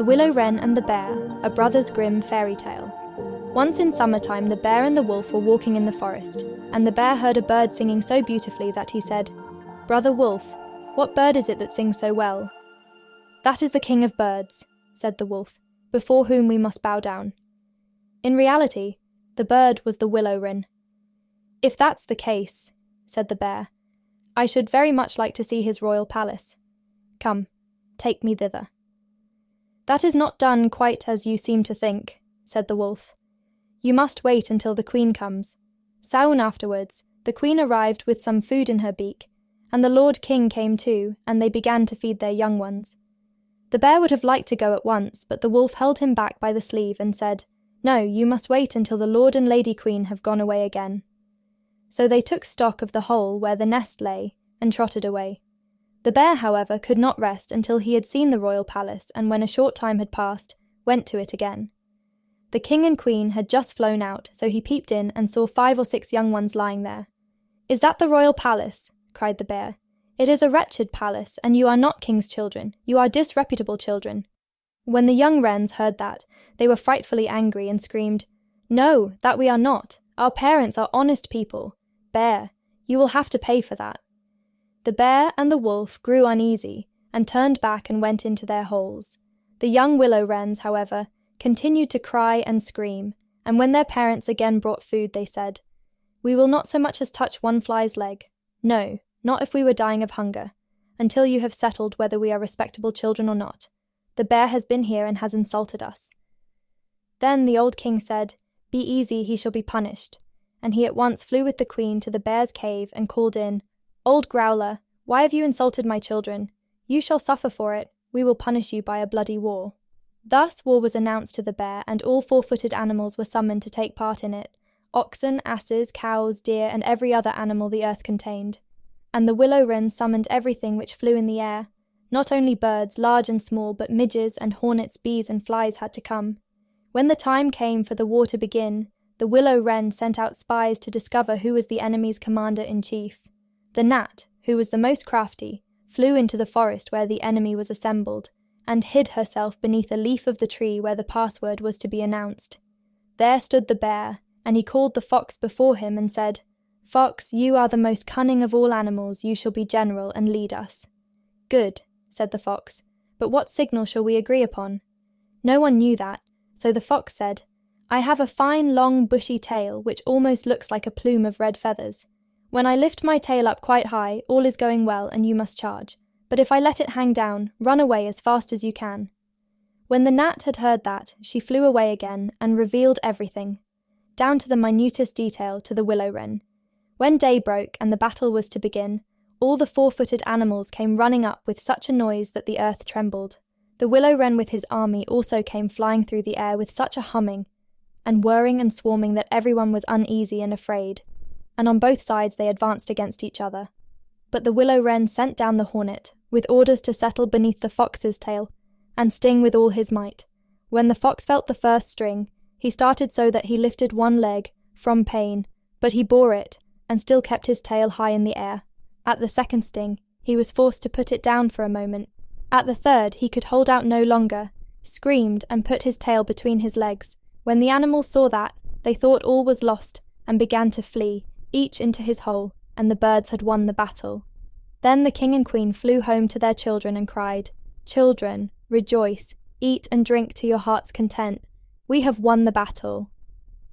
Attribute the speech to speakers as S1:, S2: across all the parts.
S1: The Willow Wren and the Bear, a Brothers Grimm fairy tale. Once in summertime, the bear and the wolf were walking in the forest, and the bear heard a bird singing so beautifully that he said, "Brother Wolf, what bird is it that sings so well?" "That is the king of birds," said the wolf, "before whom we must bow down." In reality, the bird was the willow wren. "If that's the case," said the bear, "I should very much like to see his royal palace. Come, take me thither." "That is not done quite as you seem to think," said the wolf. "You must wait until the queen comes." Soon afterwards, the queen arrived with some food in her beak, and the Lord King came too, and they began to feed their young ones. The bear would have liked to go at once, but the wolf held him back by the sleeve and said, "No, you must wait until the Lord and Lady Queen have gone away again." So they took stock of the hole where the nest lay, and trotted away. The bear, however, could not rest until he had seen the royal palace, and when a short time had passed, went to it again. The king and queen had just flown out, so he peeped in and saw 5 or 6 young ones lying there. "Is that the royal palace?" cried the bear. "It is a wretched palace, and you are not king's children. You are disreputable children." When the young wrens heard that, they were frightfully angry and screamed, "No, that we are not. Our parents are honest people. Bear, you will have to pay for that." The bear and the wolf grew uneasy, and turned back and went into their holes. The young willow wrens, however, continued to cry and scream, and when their parents again brought food, they said, "We will not so much as touch one fly's leg. No, not if we were dying of hunger, until you have settled whether we are respectable children or not. The bear has been here and has insulted us." Then the old king said, "Be easy, he shall be punished," and he at once flew with the queen to the bear's cave and called in, "Old growler, why have you insulted my children? You shall suffer for it. We will punish you by a bloody war." Thus war was announced to the bear, and all 4-footed animals were summoned to take part in it: oxen, asses, cows, deer, and every other animal the earth contained. And the willow wren summoned everything which flew in the air. Not only birds, large and small, but midges and hornets, bees and flies had to come. When the time came for the war to begin, the willow wren sent out spies to discover who was the enemy's commander-in-chief. The gnat, who was the most crafty, flew into the forest where the enemy was assembled, and hid herself beneath a leaf of the tree where the password was to be announced. There stood the bear, and he called the fox before him and said, "Fox, you are the most cunning of all animals, you shall be general and lead us." "Good," said the fox, "but what signal shall we agree upon?" No one knew that, so the fox said, "I have a fine long bushy tail which almost looks like a plume of red feathers. When I lift my tail up quite high, all is going well and you must charge, but if I let it hang down, run away as fast as you can." When the gnat had heard that, she flew away again and revealed everything, down to the minutest detail, to the willow wren. When day broke and the battle was to begin, all the 4-footed animals came running up with such a noise that the earth trembled. The willow wren with his army also came flying through the air with such a humming and whirring and swarming that everyone was uneasy and afraid, and on both sides they advanced against each other. But the willow wren sent down the hornet, with orders to settle beneath the fox's tail, and sting with all his might. When the fox felt the first sting, he started so that he lifted one leg, from pain, but he bore it, and still kept his tail high in the air. At the second sting, he was forced to put it down for a moment. At the third, he could hold out no longer, screamed, and put his tail between his legs. When the animals saw that, they thought all was lost, and began to flee, each into his hole, and the birds had won the battle. Then the king and queen flew home to their children and cried, "Children, rejoice, eat and drink to your heart's content. We have won the battle."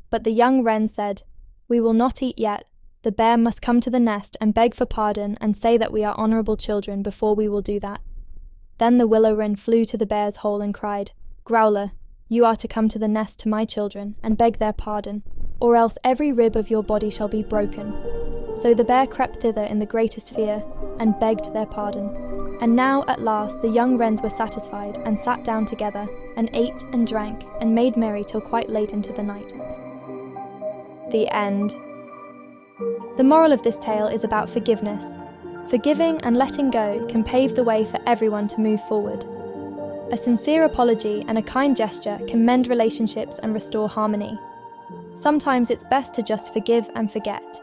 S1: But the young wren said, "We will not eat yet. The bear must come to the nest and beg for pardon and say that we are honourable children before we will do that." Then the willow wren flew to the bear's hole and cried, "Growler, you are to come to the nest to my children and beg their pardon, or else every rib of your body shall be broken." So the bear crept thither in the greatest fear, and begged their pardon. And now at last the young wrens were satisfied, and sat down together, and ate and drank, and made merry till quite late into the night. The end. The moral of this tale is about forgiveness. Forgiving and letting go can pave the way for everyone to move forward. A sincere apology and a kind gesture can mend relationships and restore harmony. Sometimes it's best to just forgive and forget.